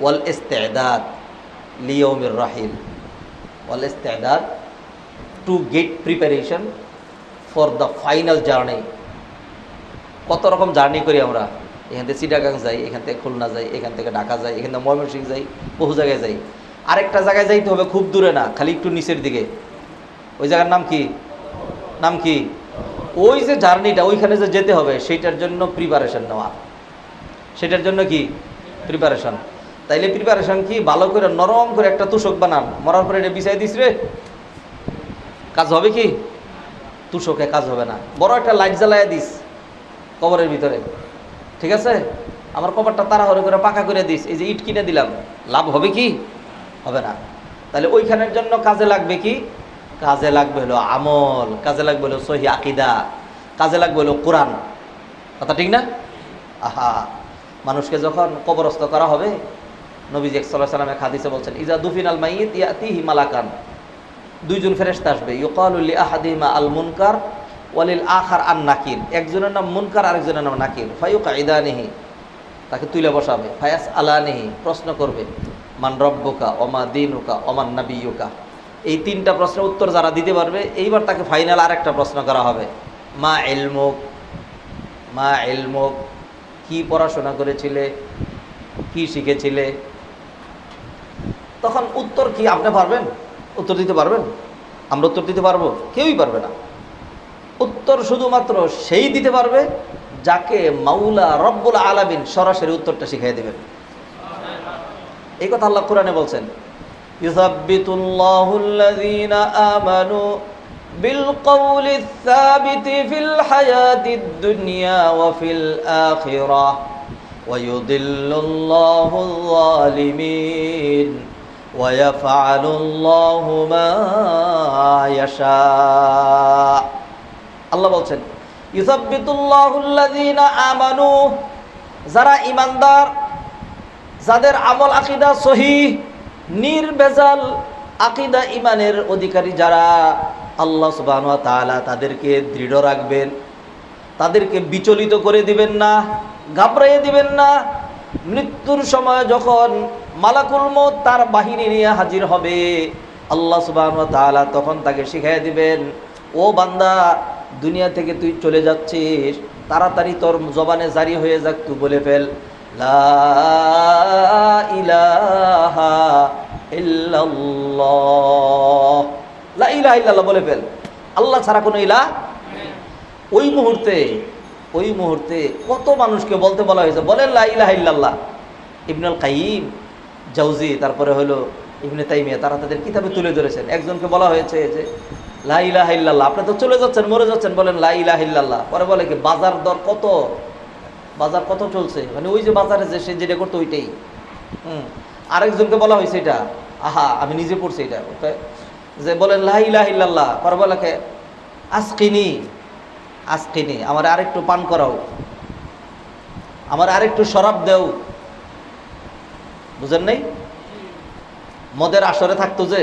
ওয়াল ইস্তেদাদ লিয়াউমির রাহিল, ওয়াল ইস্তেদাদ to get preparation for the final journey. কত রকম জার্নি করি আমরা, এখান থেকে চিটাগাং যাই, এখান থেকে খুলনা যাই, এখান থেকে ঢাকা যাই, এখান থেকে ময়মনসিংহ যাই, বহু জায়গায় যাই। আরেকটা জায়গায় যাইতে হবে, খুব দূরে না, খালি একটু নিচের দিকে। ওই জায়গার নাম কি? নাম কি? ওই যে জার্নিটা, ওইখানে যে যেতে হবে সেইটার জন্য প্রিপারেশন নেওয়া। সেটার জন্য কি? প্রিপারেশন। তাইলে প্রিপারেশন কি? ভালো করে নরম করে একটা তুষক বানান, মরার পরে এটা বিছাই দিস রে, কাজ হবে কি? তুষকে কাজ হবে না। বড় একটা লাইট জ্বালাইয়া দিস কবরের ভিতরে, ঠিক আছে? আমার কবরটা তাড়াহুড়ো করে পাকা করে দিস, এই যে ইট কিনে দিলাম, লাভ হবে কি? হবে না। তাহলে ওইখানের জন্য কাজে লাগবে কি? কাজে লাগবে হলো আমল, কাজে লাগবে হলো সহি আকীদা, কাজে লাগবে হলো কোরআন। কথা ঠিক না? আহা, মানুষকে যখন কবরস্থ করা হবে, নবীজি সাল্লাল্লাহু আলাইহি ওয়াসাল্লাম এক হাদিসে বলছেন, ইজা দুফিনাল মাইয়িত ইয়াতিহি মালাকান, দুইজন ফেরেশতা আসবে, ইউকালু লি আহাদিহিমা আল মুনকার ওয়ালিল আখার আন নাকির। একজনের নাম মুনকার, আরেকজনের নাম নাকির। ফায়ুকাইদানিহি, তাকে তুলে বসাবে। ফায়াস আলানিহি, প্রশ্ন করবে, মান রব্বুকা ওমা দীনুকা ওমান নাবিয়ুকা। এই তিনটা প্রশ্নের উত্তর যারা দিতে পারবে, এইবার তাকে ফাইনাল আরেকটা প্রশ্ন করা হবে, মা ইলমুক, মা ইলমুক, কি পড়াশোনা করেছিলে, কি শিখেছিলে? তখন উত্তর কি আপনি পারবেন? উত্তর দিতে পারবেন? আমরা উত্তর দিতে পারবো? কেউই পারবে না। উত্তর শুধুমাত্র সেই দিতে পারবে যাকে মাওলা রব্বুল আলামিন সরাসরি উত্তরটা শিখিয়ে দেবেন। এই কথা আল্লাহ কোরআনে বলছেন, ইউসাব্বিতুল্লাহুল্লাযীনা আমানু বিল কওলিস সাবিতি ফিল হায়াতিদ দুনিয়া ওয়া ফিল আখিরাহ ওয়া ইউদিল্লুল্লাহুল যালিমিন ওয়া ইয়াফআলুল্লাহু মা ইয়াশা। আল্লাহ বলছেন, ইউসাব্বিতুল্লাহুল্লাযীনা আমানু, যারা ঈমানদার, যাদের আমল আকীদা সহিহ, নির্ভেজাল আকীদা ঈমানের অধিকারী যারা, আল্লাহ সুবহানাহু ওয়া তাআলা তাদেরকে দৃঢ় রাখবেন, তাদেরকে বিচলিত করে দিবেন না, ঘাবড়িয়ে দিবেন না। মৃত্যুর সময় যখন মালাকুল মউত তার বাহিনী নিয়ে হাজির হবে, আল্লাহ সুবহানাহু ওয়া তাআলা তখন তাকে শিখিয়ে দিবেন, ও বান্দা, দুনিয়া থেকে তুই চলে যাচ্ছিস, তাড়াতাড়ি তোর জবানে জারি হয়ে যাক, তুই বলে ফেল, লা ইলাহা ইল্লাল্লাহ, লা ইলাহা ইল্লাল্লাহ বলে ফেল, আল্লাহ ছাড়া কোনো ইলাহ। ওই মুহূর্তে কত মানুষকে বলতে বলা হয়েছে, বলেন লা ইলাহা ইল্লাল্লাহ। ইবনুল কাইয়িম জাওজি, তারপরে হলো ইবনে তাইমিয়া, তারা তাদের কিতাবে তুলে ধরেছেন। একজনকে বলা হয়েছে যে লা ইলাহা ইল্লাল্লাহ, আপনি তো চলে যাচ্ছেন, মরে যাচ্ছেন, বলেন লা ইলাহা ইল্লাল্লাহ। পরে বলে কি, বাজার দর কত, বাজার কত চলছে, মানে ওই যে বাজারে যে সে যেটা করতো ওইটাই। আরেকজনকে বলা হয়েছে এটা, আহা আমি নিজে পড়ছি এটা, যে বলেন লা ইলাহা ইল্লাল্লাহ, পরে বলে কে, আসকিনি, আসকিনি, আমার আরেকটু পান করাও, আমার আরেকটু শরাব দেও। বুঝেন নাই? মদের আসরে থাকতো যে,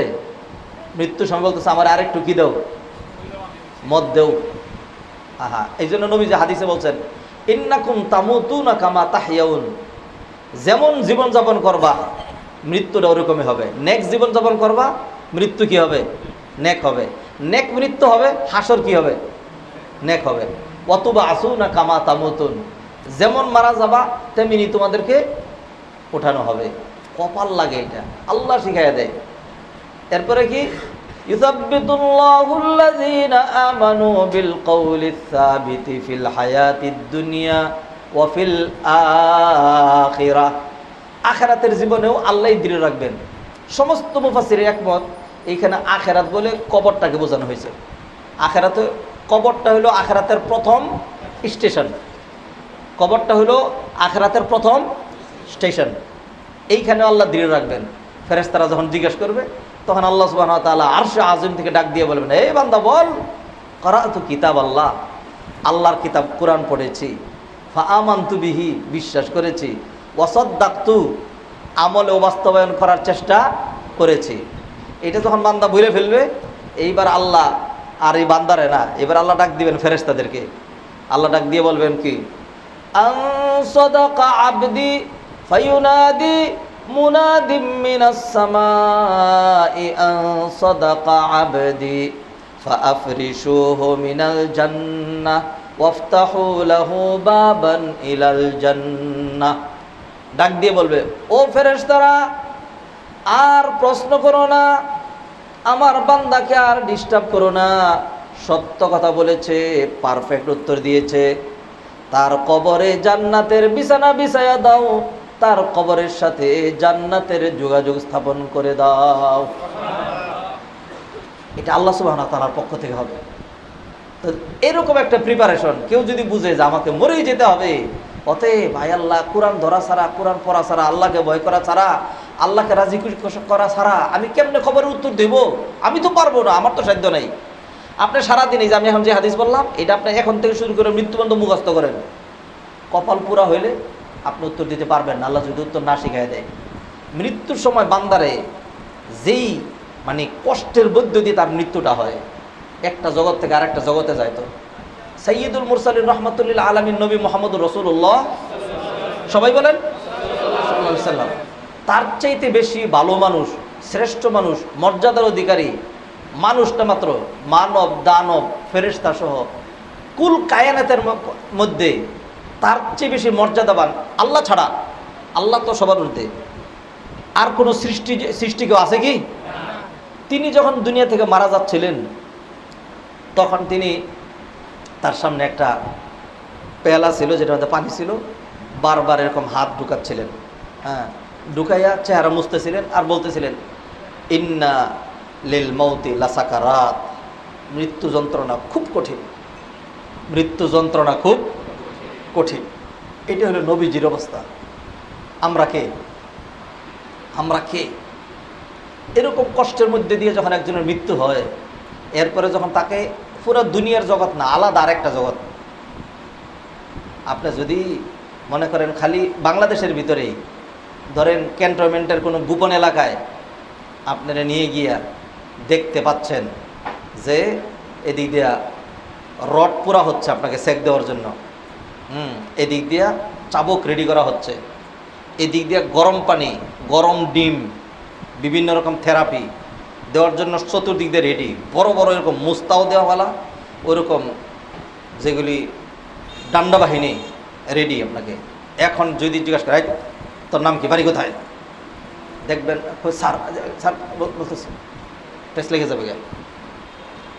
মৃত্যু সময় বলতেছে আমার আরেকটু কি দেও, মদ দেও। আহা, এই জন্য নবী যে হাদিসে বলছেন, ইন্নাকুম তামুতুনা কামা তাহইয়াউন, যেমন জীবনযাপন করবা মৃত্যুটা ওরকমই হবে। নেক জীবনযাপন করবা, মৃত্যু কি হবে? নেক হবে। নেক মৃত্যু হবে, হাসর কি হবে? নেক হবে। ওয়াতুবা আসুনা কামা তামুতুন, যেমন মারা যাবা তেমনি তোমাদেরকে ওঠানো হবে। কপাল লাগে এটা, আল্লাহ শিখাইয়া দেয়। এরপরে কি, ইউসাব্বিতুল্লাহুল্লাযীনা আমানু বিল কওলিস সাবিতি ফিল হায়াতিদ দুনিয়া ওয়া ফিল আখিরাহ, আখিরাতের জীবনেও আল্লাহই দৃঢ় রাখবেন। সমস্ত মুফাসসিরের একমত, এইখানে আখিরাত বলে কবরটাকে বোঝানো হয়েছে। আখিরাতে, কবরটা হলো আখিরাতের প্রথম স্টেশন, কবরটা হলো আখিরাতের প্রথম স্টেশন। এইখানে আল্লাহ দৃঢ় রাখবেন। ফেরেশতারা যখন জিজ্ঞেস করবে, তখন আল্লাহ সুবহানাহু ওয়া তাআলা আরশে আযম থেকে ডাক দিয়ে বলবেন, এই বান্দা বল, করাতু কিতাব আল্লাহ, আল্লাহর কিতাব কোরআন পড়েছি, ফা আমানতু বিহি, বিশ্বাস করেছি, ওয়া সাদ্দাকতু, আমলে বাস্তবায়ন করার চেষ্টা করেছি। এটা যখন বান্দা বলে ফেলবে, এইবার আল্লাহ আর এই বান্দারে না, এবার আল্লাহ ডাক দিবেন ফেরেশতাদেরকে। আল্লাহ ডাক দিয়ে বলবেন কি, আন সাদাকা আবদি ফায়ুনাদি মুনাদিম মিনাস সামাই আন সাদাকা আবদি ফাআফরিশুহু মিনাল জান্নাহ ওয়াফতাহু লাহু বাবান ইলাল জান্নাহ। ডাক দিয়ে বলবে, ও ফেরেশতারা, আর প্রশ্ন করো না, আমার বান্দাকে আর ডিস্টার্ব করো না। সত্য কথা বলেছে, পারফেক্ট উত্তর দিয়েছে, তার কবরে জান্নাতের বিছানা বিছায়া দাও, তার কবরের সাথে জান্নাতের যোগাযোগ স্থাপন করে দাও। এটা আল্লাহ সুবহানাহু ওয়া তাআলার পক্ষ থেকে হবে। তো এরকম একটা প্রিপারেশন কেউ যদি বুঝে যে আমাকে মরেই যেতে হবে, অতএব ভাই আল্লাহ, কোরআন ধরা ছাড়া, কোরআন পড়া ছাড়া, আল্লাহকে ভয় করা ছাড়া, আল্লাহকে রাজি করা ছাড়া আমি কেমনে খবরের উত্তর দেব? আমি তো পারবো না, আমার তো সাধ্য নাই। আপনি সারাদিন এই যে আমি এখন যে হাদিস বললাম, এটা আপনি এখন থেকে শুরু করে মৃত্যু পর্যন্ত মুখস্থ করেন, কপাল পুরা হইলে আপনি উত্তর দিতে পারবেন না, আল্লাহ যদি উত্তর না শিখাই দেয়। মৃত্যুর সময় বান্দারে যেই মানে কষ্টের মধ্য দিয়ে তার মৃত্যুটা হয়, একটা জগৎ থেকে আরেকটা জগতে যায়। তো সাইয়্যিদুল মুরসালিন রাহমাতুল্লিল আলামিন নবী মুহাম্মদুর রাসূলুল্লাহ, সবাই বলেন সাল্লাল্লাহু আলাইহি সাল্লাম, তার চাইতে বেশি ভালো মানুষ, শ্রেষ্ঠ মানুষ, মর্যাদার অধিকারী মানুষটা মাত্র মানব, দানব, ফেরেশতা সহ কুল কায়নাতের মধ্যে তার চেয়ে বেশি মর্যাদাবান আল্লাহ ছাড়া, আল্লাহ তো সবার ঊর্ধ্বে, আর কোনো সৃষ্টি কেউ আছে কি? তিনি যখন দুনিয়া থেকে মারা যাচ্ছিলেন, তখন তিনি তার সামনে একটা পেয়ালা ছিল, যেটার মধ্যে পানি ছিল, বারবার এরকম হাত ঢুকাচ্ছিলেন, হ্যাঁ, ঢুকাইয়া চেহারা মুছতেছিলেন আর বলতেছিলেন, ইন্না লিল মৌতি লাসাকারাত, মৃত্যু যন্ত্রণা খুব কঠিন, মৃত্যু যন্ত্রণা খুব কঠিন। এটা হলো নবীজির অবস্থা। আমরা কে এরকম কষ্টের মধ্যে দিয়ে যখন একজনের মৃত্যু হয়, এরপরে যখন তাকে পুরো দুনিয়ার জগৎ না, আলাদা আরেকটা জগৎ। আপনি যদি মনে করেন খালি বাংলাদেশের ভিতরেই ধরেন ক্যান্টনমেন্টের কোনো গোপন এলাকায় আপনারা নিয়ে গিয়া দেখতে পাচ্ছেন যে এদিক দিয়া রড পুরা হচ্ছে আপনাকে সেক দেওয়ার জন্য, এদিক দিয়া চাবুক রেডি করা হচ্ছে, এদিক দিয়া গরম পানি, গরম ডিম, বিভিন্ন রকম থেরাপি দেওয়ার জন্য চতুর্দিক দিয়ে রেডি, বড় বড় এরকম মুস্তাও দেওয়াওয়ালা, ওইরকম যেগুলি ডান্ডা বাহিনী রেডি আপনাকে। এখন যদি জিজ্ঞাসা করে, তোর নাম কি, বাড়ি কোথায়, দেখবেন স্যার স্যার বলতেছি, টেস্ট লেগে যাবে।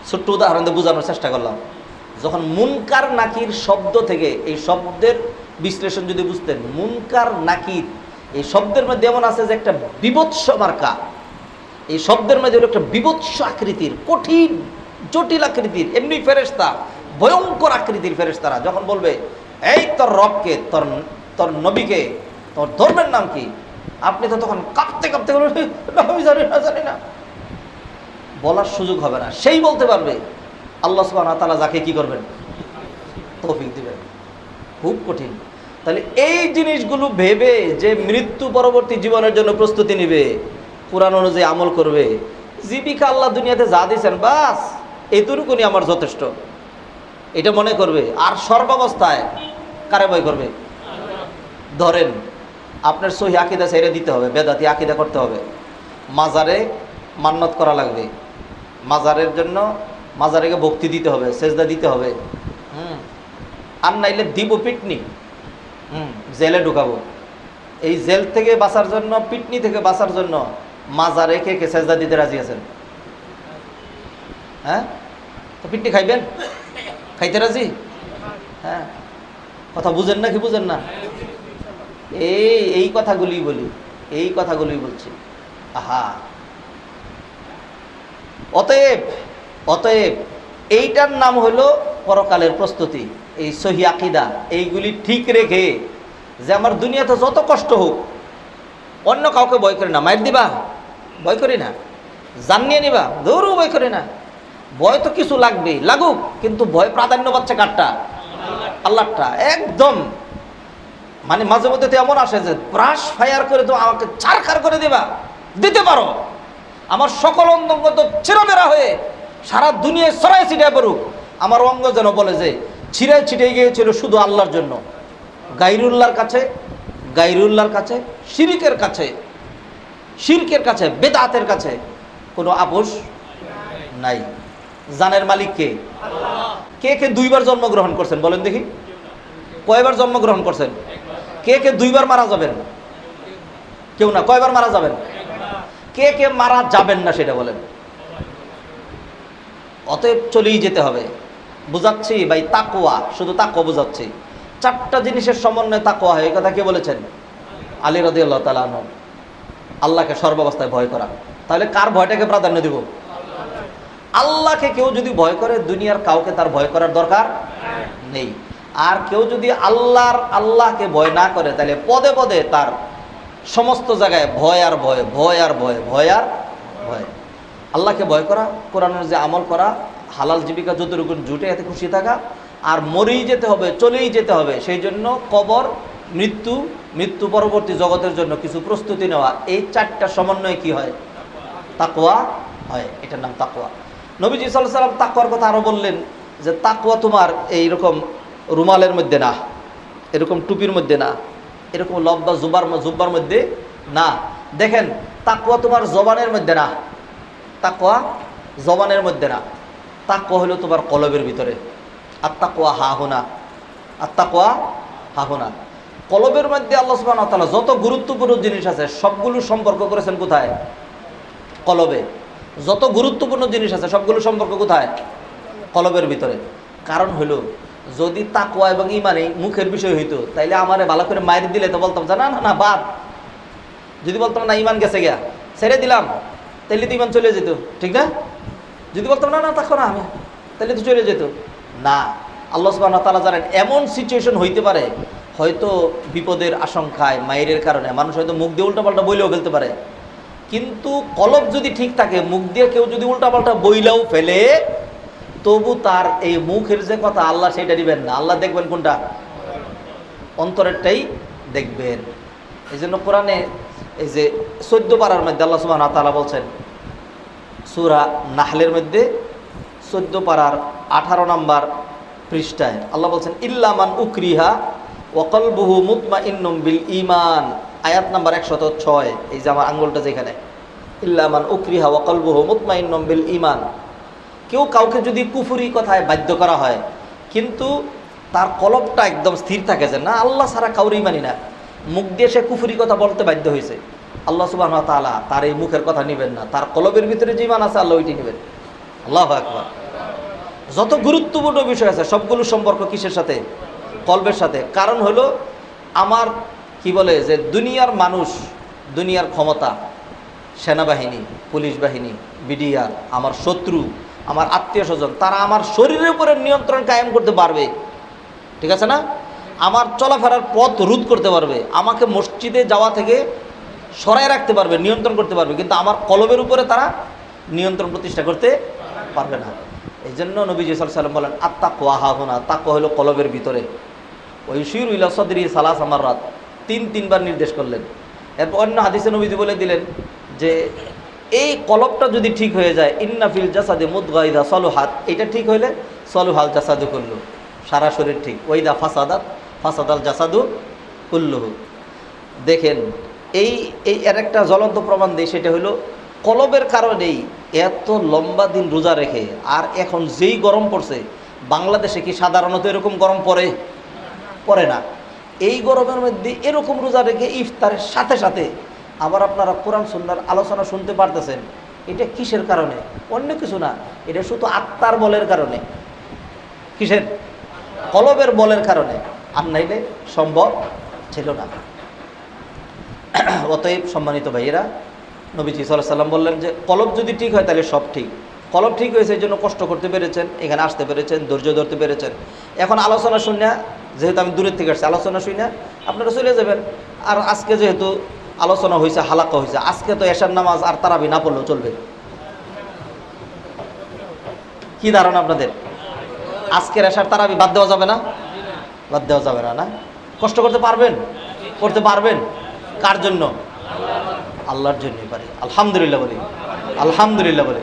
ছোট্ট উদাহরণ দিয়ে বোঝানোর চেষ্টা করলাম। যখন মুনকার নাকির শব্দ থেকে, এই শব্দের বিশ্লেষণ যদি বুঝতেন, মুনকার নাকির এই শব্দের মধ্যে এমন আছে যে একটা বিভৎস মার্কা, এই শব্দের মধ্যে হলো একটা বিভৎস আকৃতির, কঠিন জটিল আকৃতির, এমনি ফেরেশতা, ভয়ঙ্কর আকৃতির ফেরেশতারা যখন বলবে, এই তোর রবকে, তোর নবীকে, তোর ধর্মের নাম কি, আপনি তো তখন কাঁপতে কাঁপতে বলবেন, আমি জানি না, বলার সুযোগ হবে না। সেই বলতে পারবে, আল্লাহ সুবহানাহু ওয়া তাআলা যাকে কি করবেন, তৌফিক দিবেন। খুব কঠিন। তাহলে এই জিনিসগুলো ভেবে যে মৃত্যু পরবর্তী জীবনের জন্য প্রস্তুতি নেবে, কোরআন অনুযায়ী আমল করবে, জীবিকা আল্লাহ দুনিয়াতে যা দিয়েছেন বাস এতটুকুনি আমার যথেষ্ট, এটা মনে করবে। আর সর্বাবস্থায় কারে ভয় করবে? ধরেন আপনার সহি আকিদা ছেড়ে দিতে হবে, বেদাতি আকিদা করতে হবে, মাজারে মান্নত করা লাগবে, মাজারের জন্য মাজারেকে ভক্তি দিতে হবে, সেজদা দিতে হবে, আর নাইলে দিব পিটনি, জেলে ঢুকাবো। এই জেল থেকে বাঁচার জন্য, পিটনি থেকে বাঁচার জন্য মাজারে কে কে সেজদা দিতে রাজি আছেন? হ্যাঁ, তো পিটনি খাইবেন? খাইতে রাজি? হ্যাঁ, কথা বুঝেন না কি বুঝেন না? এই কথাগুলি বলি, এই কথাগুলি বলছি। আহা, অতএব এইটার নাম হলো পরকালের প্রস্তুতি। এই সহি আকিদা, এইগুলি ঠিক রেখে যে আমার দুনিয়াতে যত কষ্ট হোক, অন্য কাউকে ভয় করি না, মাইর দিবা ভয় করি না, জান নিয়ে নিবা দৌড়ও ভয় করি না, ভয় তো কিছু লাগবেই, লাগুক, কিন্তু ভয় প্রাধান্য পাচ্ছে কারটা? আল্লাহটা। একদম মানে মাঝে মধ্যে তো এমন আসে যে ব্রাশ ফায়ার করে তো আমাকে ছারখার করে দিতে পারো, আমার সকল অঙ্গ তো ছেঁড়াবেড়া হয়ে সারা দুনিয়ায় ছড়ায় ছিটিয়ে পড়ুক, আমার অঙ্গ যেন বলে যে ছিঁড়ে ছিটিয়ে গিয়েছিল শুধু আল্লাহর জন্য, গায়রুল্লাহর কাছে শিরিকের কাছে শিরকের কাছে, বেদাতের কাছে কোনো আপোষ নাই। জানের মালিক কে? কে কে দুইবার জন্মগ্রহণ করছেন বলেন দেখি? কয়বার জন্মগ্রহণ করছেন? কে কে দুইবার মারা যাবেন? কেউ না। কয়বার মারা যাবেন? কে কে মারা যাবেন না সেটা বলেন। অতএব চলেই যেতে হবে। বুঝাচ্ছি ভাই, তাকওয়া, শুধু তাকওয়া বুঝাচ্ছি। 4টা জিনিসের সমন্বয়ে তাকওয়া হয়, এই কথা কে বলেছেন? আলী রাদিয়াল্লাহু তাআলা আনহু। আল্লাহকে সর্বাবস্থায় ভয় করা। তাহলে কার ভয়টাকে প্রাধান্য দিব? আল্লাহকে কেউ যদি ভয় করে, দুনিয়ার কাউকে তার ভয় করার দরকার নেই। আর কেউ যদি আল্লাহকে ভয় না করে, তাহলে পদে পদে তার সমস্ত জায়গায় ভয় আর ভয়, ভয় আর ভয়, ভয় আর ভয়। আল্লাহকে ভয় করা, কোরআনের যে আমল করা, হালাল জীবিকা যতটুকু জুটে এতে খুশি থাকা, আর মরেই যেতে হবে, চলেই যেতে হবে, সেই জন্য কবর, মৃত্যু পরবর্তী জগতের জন্য কিছু প্রস্তুতি নেওয়া। এই 4টা সমন্বয়ে কি হয়? তাকওয়া হয়। এটার নাম তাকওয়া। নবীজি সাল্লাল্লাহু আলাইহি ওয়াসাল্লাম তাকওয়ার কথা আরও বললেন যে তাকওয়া তোমার এইরকম রুমালের মধ্যে না, এরকম টুপির মধ্যে না, এরকম লব্বা জুব্বার মধ্যে না। দেখেন, তাকওয়া তোমার জবানের মধ্যে না, তাকওয়া জবানের মধ্যে না, তাকওয়া হলো তোমার কলবের ভিতরে। আর তাকওয়া হাহুনা, আর তাকওয়া হাহুনা। কলবের মধ্যে আল্লাহ সুবহানাহু ওয়া তাআলা যত গুরুত্বপূর্ণ জিনিস আছে সবগুলো সম্পর্ক করেছেন কোথায়? কলবে। যত গুরুত্বপূর্ণ জিনিস আছে সবগুলো সম্পর্ক কোথায়? কলবের ভিতরে। কারণ হলো, যদি তাকওয়া এবং ঈমানে মুখের বিষয় হইতো, তাইলে আমারে ভালো করে মাইর দিলে তো বলতাম যে না না না বাদ। যদি বলতাম না ঈমান গেছে গিয়া, ছেড়ে দিলাম, তাইলে তো ঈমান চলে যেত, ঠিক না? যদি বলতাম না না তাকওয়া না আমি, তাহলে তো চলে যেত না। আল্লাহ সুবহানাহু ওয়া তাআলা জানেন এমন সিচুয়েশন হইতে পারে, হয়তো বিপদের আশঙ্কায়, মায়ের কারণে মানুষ হয়তো মুখ দিয়ে উল্টাপাল্টা বইলেও ফেলতে পারে, কিন্তু কলব যদি ঠিক থাকে, মুখ দিয়ে কেউ যদি উল্টাপাল্টা বইলেও ফেলে, তবু তার এই মুখের যে কথা আল্লাহ সেটা দিবেন না। আল্লাহ দেখবেন কোনটা? অন্তরেরটাই দেখবেন। এই জন্য কোরআনে এই যে 14 পারার মধ্যে আল্লাহ সুবহানাহু ওয়া তাআলা বলছেন, সূরা নাহলের মধ্যে 14 পারার 18 নম্বর পৃষ্ঠায় আল্লাহ বলছেন, ইল্লা মান উকরিহা ওয়া কলবুহু মুতমাইন্নুম বিল ঈমান। আয়াত নাম্বার 106। এই যে আমার আঙ্গুলটা যেখানে, ইল্লা মান উকরিহা ওয়া কলবুহু মুতমাইন্নুম বিল ঈমান। কেউ কাউকে যদি কুফরি কথায় বাধ্য করা হয়, কিন্তু তার কলবটা একদম স্থির থাকে যে না, আল্লাহ ছাড়া কাউরই মানি না, মুখ দিয়ে সে কুফরি কথা বলতে বাধ্য হয়েছে, আল্লাহ সুবহানাহু ওয়া তাআলা তার এই মুখের কথা নেবেন না। তার কলবের ভিতরে যে ঈমান আছে আল্লাহ ওইটি নেবেন। আল্লাহু আকবার। যত গুরুত্বপূর্ণ বিষয় আছে সবগুলো সম্পর্ক কিসের সাথে? কলবের সাথে। কারণ হলো, আমার কি বলে যে দুনিয়ার মানুষ, দুনিয়ার ক্ষমতা, সেনাবাহিনী, পুলিশ বাহিনী, বিডিআর, আমার শত্রু, আমার আত্মীয় স্বজন, তারা আমার শরীরের উপরে নিয়ন্ত্রণ কায়েম করতে পারবে, ঠিক আছে না? আমার চলাফেরার পথ রোধ করতে পারবে, আমাকে মসজিদে যাওয়া থেকে সরায় রাখতে পারবে, নিয়ন্ত্রণ করতে পারবে, কিন্তু আমার কলবের উপরে তারা নিয়ন্ত্রণ প্রতিষ্ঠা করতে পারবে না। এই জন্য নবীজি সাল্লাল্লাহু আলাইহি ওয়াসাল্লাম বলেন, আত্তাকওয়া হাহুনা, তাকওয়া হলো কলবের ভিতরে। ওই ইউশিরু ইলা সাদরি সালাস মাররাত, 3বার নির্দেশ করলেন। এরপর অন্য হাদিসে নবীজি বলে দিলেন যে এই কলবটা যদি ঠিক হয়ে যায়, ইন্না ফিল জাসাদি মুদগা ইযা সালুহাত, এটা ঠিক হইলে সালুহাল জাসাদু কুল্লু, সারা শরীর ঠিক। ওয়াইদা ফাসাদাত ফাসাদাল জাসাদু কুল্লুহু। দেখেন, এই এর একটা জ্বলন্ত প্রমাণ দেয়, সেটা হলো কলবের কারণেই এত লম্বা দিন রোজা রেখে, আর এখন যেই গরম পড়ছে, বাংলাদেশে কি সাধারণত এরকম গরম পড়ে না। এই গরমের মধ্যে এরকম রোজা রেখে ইফতারের সাথে সাথে আবার আপনারা কোরআন সুন্নাহর আলোচনা শুনতে পারতেছেন, এটা কিসের কারণে? অন্য কিছু না, এটা শুধু আত্মার বলের কারণে। কিসের? কলবের বলের কারণে। আর নাইলে সম্ভব ছিল না। অতএব সম্মানিত ভাইয়েরা, নবীজি সাল্লাল্লাহু আলাইহি ওয়াসাল্লাম বললেন যে কলব যদি ঠিক হয় তাহলে সব ঠিক। কলব ঠিক হয়েছে, এই জন্য কষ্ট করতে পেরেছেন, এখানে আসতে পেরেছেন, ধৈর্য ধরতে পেরেছেন। এখন আলোচনা শুনে, যেহেতু আমি দূরের থেকে আসছি, আলোচনা শুনে আপনারা চলে যাবেন। আর আজকে যেহেতু আলোচনা হয়েছে, হালাকা হয়েছে, আজকে তো এশার নামাজ আর তারাবি না পড়লেও চলবে। কি ধারণা আপনাদের? আজকের এশার তারাবি বাদ দেওয়া যাবে না? বাদ দেওয়া যাবে না। না, কষ্ট করতে পারবেন? করতে পারবেন। কার জন্য? আল্লাহর জন্যই পারি। আলহামদুলিল্লাহ বলি, আলহামদুলিল্লাহ বলি।